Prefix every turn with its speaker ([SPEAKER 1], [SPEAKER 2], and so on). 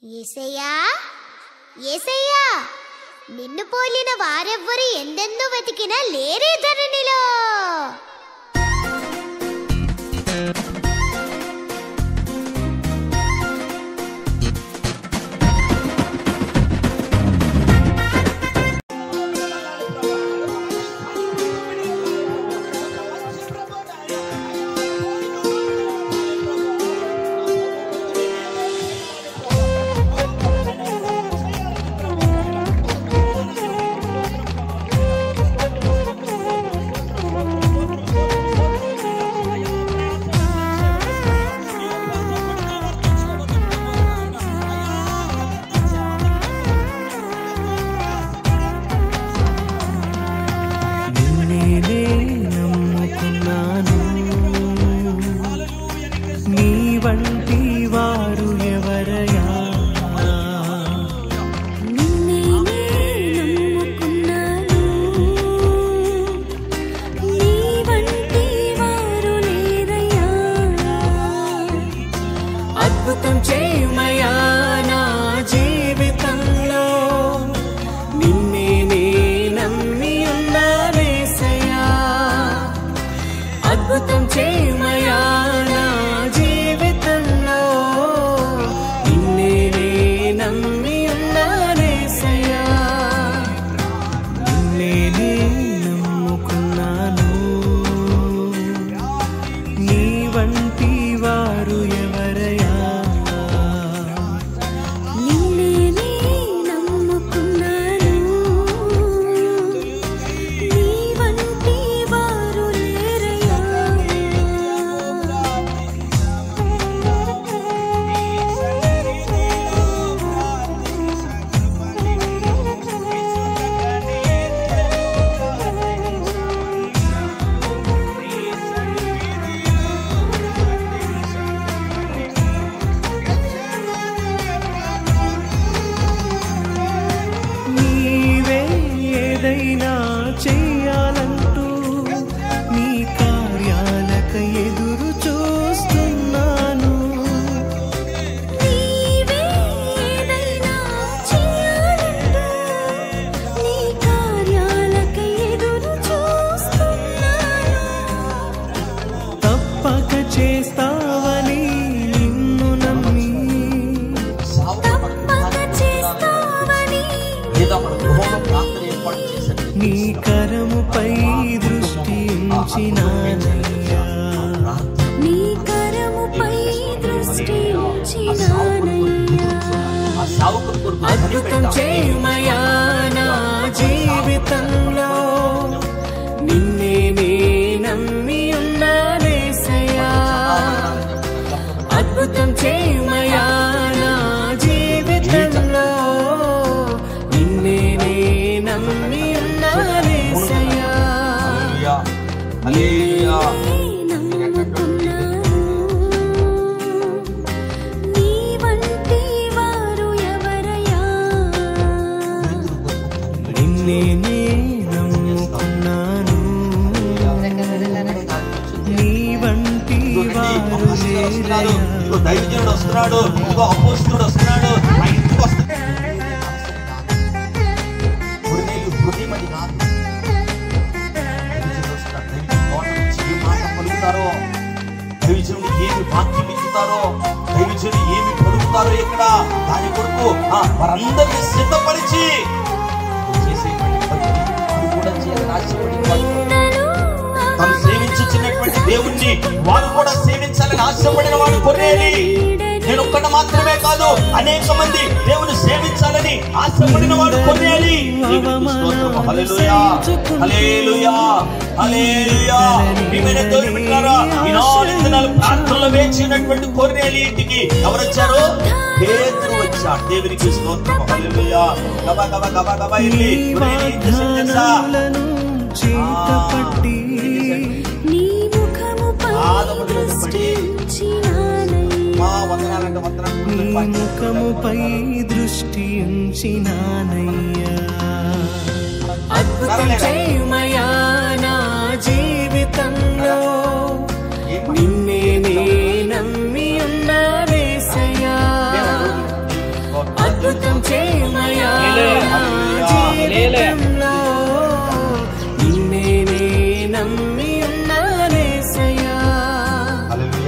[SPEAKER 1] యేసయ్యా యేసయ్యా, నిన్ను పోలిన వారెవ్వరు ఎందెందు వెతికినా లేరే ధరణిలో.
[SPEAKER 2] అద్భుతం చేయమయా నా జీవితంలో, నిన్నే నే నమ్మి ఉన్నానేసయ్యా. అద్భుతం చేయమయా నా జీవితంలో, నిన్నే నే నమ్మి ఉన్నానేసయ్యా. హల్లెలూయా.
[SPEAKER 3] నేనే నమ్ముకున్నాను, నీ వంటి వారు లేరయ్యా.
[SPEAKER 4] దైవజనుడు వస్తున్నాడు, ఇంకో అపోస్తలుడు వస్తున్నాడు, మా ఇంటికి వస్తున్నాడు. హృదయమది కాదు, ఏ మాట పలుకుతారో, దైవజనుడు ఏమి వాక్యం ఇస్తారో, దైవజనుడు ఏమి పలుకుతారో ఇక్కడ దాని కొరకు వారందరినీ సిద్ధపరిచి తను సేవించుచున్నటువంటి దేవుణ్ణి వారు కూడా సేవించాలని ఆశపడిన వాడు కొనేది. నేను ఒక్కడు మాత్రమే కాదు, అనేక మంది దేవుని సేవించాలని ఆశపడిన వాడు కొనేది. హల్లెలూయా, హల్లెలూయా, హల్లెలూయా. ప్రియమైన దేవుని బిడ్డలారా, ఈనాడు దినాలు ప్రార్థనలో వేచినటువంటి కొర్నేలి ఇంటికి ఎవరు వచ్చారు? పేతురు వచ్చాడు. దేవునికి స్తోత్రం. హల్లెలూయా. గబా గబా గబా గబా వెళ్ళి
[SPEAKER 3] చేతపట్టి నీ ముఖముపై దృష్టి ఉంచినానయ్యా.
[SPEAKER 2] అద్భుతం చేయమయా నా జీవితంలో, నిన్నే నే నమ్మి ఉన్నానేసయ్యా. చేయుమయా